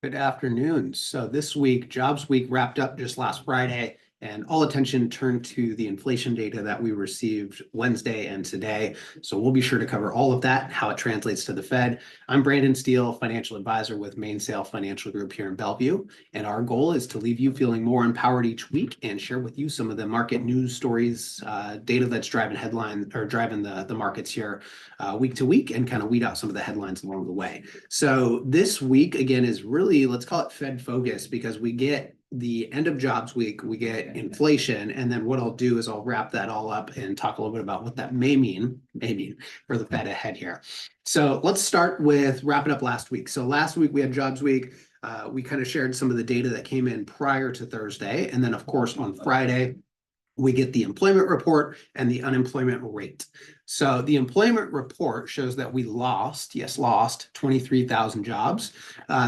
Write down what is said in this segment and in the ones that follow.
Good afternoon. So this week, Jobs Week wrapped up just last Friday, and all attention turned to the inflation data that we received Wednesday and today. So we'll be sure to cover all of that, how it translates to the Fed. I'm Brandon Steele, financial advisor with Mainsail Financial Group here in Bellevue, and our goal is to leave you feeling more empowered each week and share with you some of the market news stories, data that's driving headline or driving the markets here week to week, and kind of weed out some of the headlines along the way. So this week, again, is really, let's call it Fed focus, because we get the end of jobs week, we get inflation, and then what I'll do is I'll wrap that all up and talk a little bit about what that may mean for the Fed ahead here. So let's start with wrapping up last week. So last week we had jobs week. We kind of shared some of the data that came in prior to Thursday. And then, of course, on Friday, we get the employment report and the unemployment rate. So the employment report shows that we lost 23,000 jobs.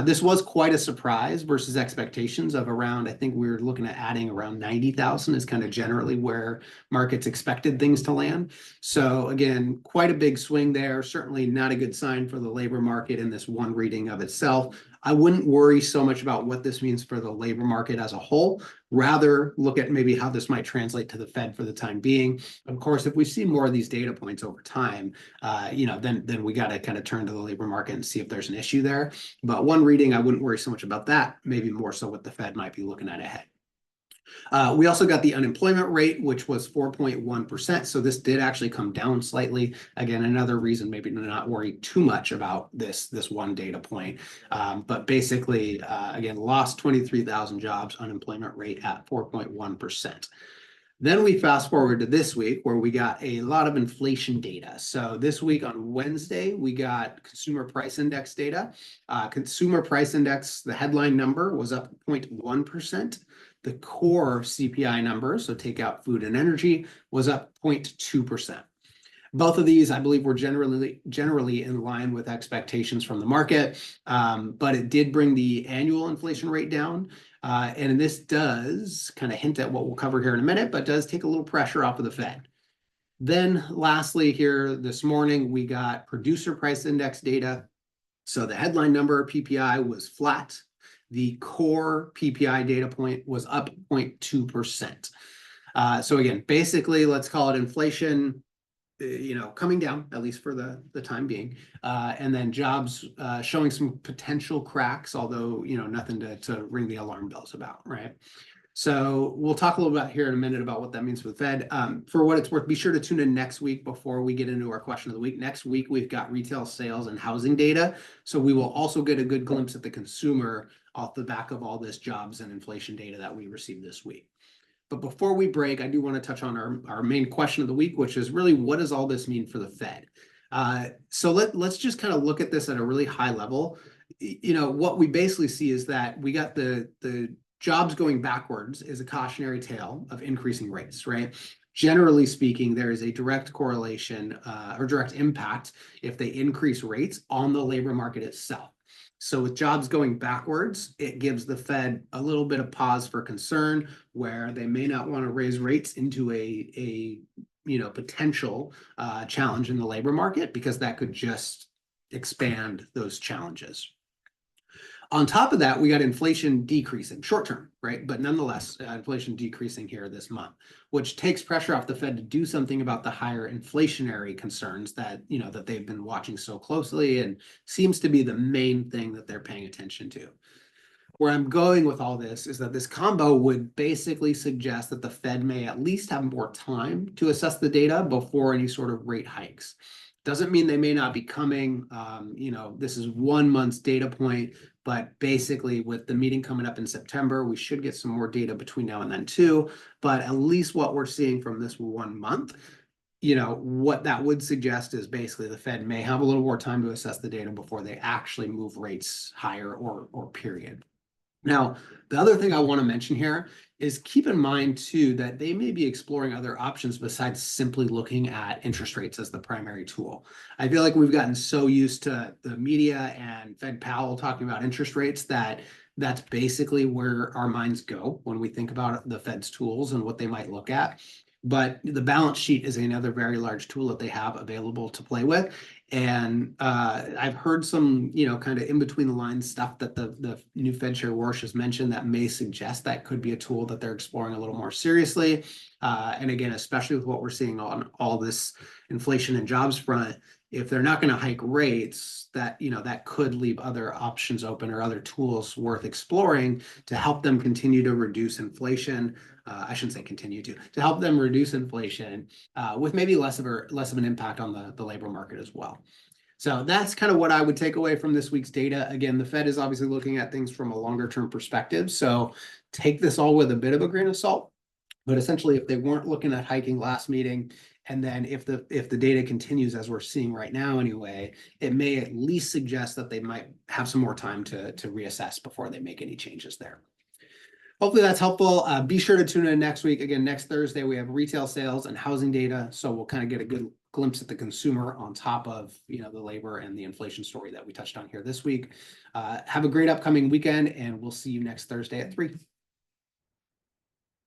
This was quite a surprise versus expectations of around, I think we were looking at adding around 90,000 is kind of generally where markets expected things to land. So again, quite a big swing there. Certainly not a good sign for the labor market in this one reading of itself. I wouldn't worry so much about what this means for the labor market as a whole. Rather, look at maybe how this might translate to the Fed for the time being. Of course, if we see more of these data points over time, then we got to kind of turn to the labor market and see if there's an issue there. But one reading, I wouldn't worry so much about that. Maybe more so what the Fed might be looking at ahead. We also got the unemployment rate, which was 4.1%. So this did actually come down slightly. Again, another reason maybe to not worry too much about this one data point. But basically, again, lost 23,000 jobs, unemployment rate at 4.1%. Then we fast forward to this week where we got a lot of inflation data. So this week on Wednesday, we got consumer price index data. Consumer price index, the headline number was up 0.1%. The core CPI number, so take out food and energy, was up 0.2%. Both of these, I believe, were generally in line with expectations from the market, but it did bring the annual inflation rate down. And this does kind of hint at what we'll cover here in a minute, but does take a little pressure off of the Fed. Then lastly here this morning, we got producer price index data. So the headline number, PPI, was flat. The core PPI data point was up 0.2%. So again, basically, let's call it inflation, coming down, at least for the time being. And then jobs showing some potential cracks, although, nothing to ring the alarm bells about, right? So we'll talk a little bit here in a minute about what that means for the Fed. For what it's worth, be sure to tune in next week before we get into our question of the week. Next week, we've got retail sales and housing data. So we will also get a good glimpse at the consumer off the back of all this jobs and inflation data that we received this week. But before we break, I do want to touch on our main question of the week, which is really, what does all this mean for the Fed? So let's just kind of look at this at a really high level. What we basically see is that we got the jobs going backwards is a cautionary tale of increasing rates, right? Generally speaking, there is a direct correlation or direct impact if they increase rates on the labor market itself. So with jobs going backwards, it gives the Fed a little bit of pause for concern, where they may not want to raise rates into a potential challenge in the labor market, because that could just expand those challenges. On top of that, we got inflation decreasing short term, right? But nonetheless, inflation decreasing here this month, which takes pressure off the Fed to do something about the higher inflationary concerns that they've been watching so closely, and seems to be the main thing that they're paying attention to. Where I'm going with all this is that this combo would basically suggest that the Fed may at least have more time to assess the data before any sort of rate hikes. Doesn't mean they may not be coming. This is 1 month's data point, but basically with the meeting coming up in September, we should get some more data between now and then too. But at least what we're seeing from this 1 month, what that would suggest is basically the Fed may have a little more time to assess the data before they actually move rates higher or period. Now, the other thing I want to mention here is keep in mind too that they may be exploring other options besides simply looking at interest rates as the primary tool. I feel like we've gotten so used to the media and Fed Powell talking about interest rates that that's basically where our minds go when we think about the Fed's tools and what they might look at. But the balance sheet is another very large tool that they have available to play with. And I've heard some, kind of in between the lines stuff that the new Fed Chair Warsh has mentioned that may suggest that could be a tool that they're exploring a little more seriously. And again, especially with what we're seeing on all this inflation and jobs front, if they're not going to hike rates, that could leave other options open or other tools worth exploring to help them continue to reduce inflation. I shouldn't say continue to help them reduce inflation with maybe less of an impact on the labor market as well. So that's kind of what I would take away from this week's data. Again, the Fed is obviously looking at things from a longer term perspective. So take this all with a bit of a grain of salt. But essentially, if they weren't looking at hiking last meeting, and then if the data continues as we're seeing right now anyway, it may at least suggest that they might have some more time to reassess before they make any changes there. Hopefully that's helpful. Be sure to tune in next week. Again, next Thursday, we have retail sales and housing data. So we'll kind of get a good glimpse at the consumer on top of, the labor and the inflation story that we touched on here this week. Have a great upcoming weekend, and we'll see you next Thursday at 3.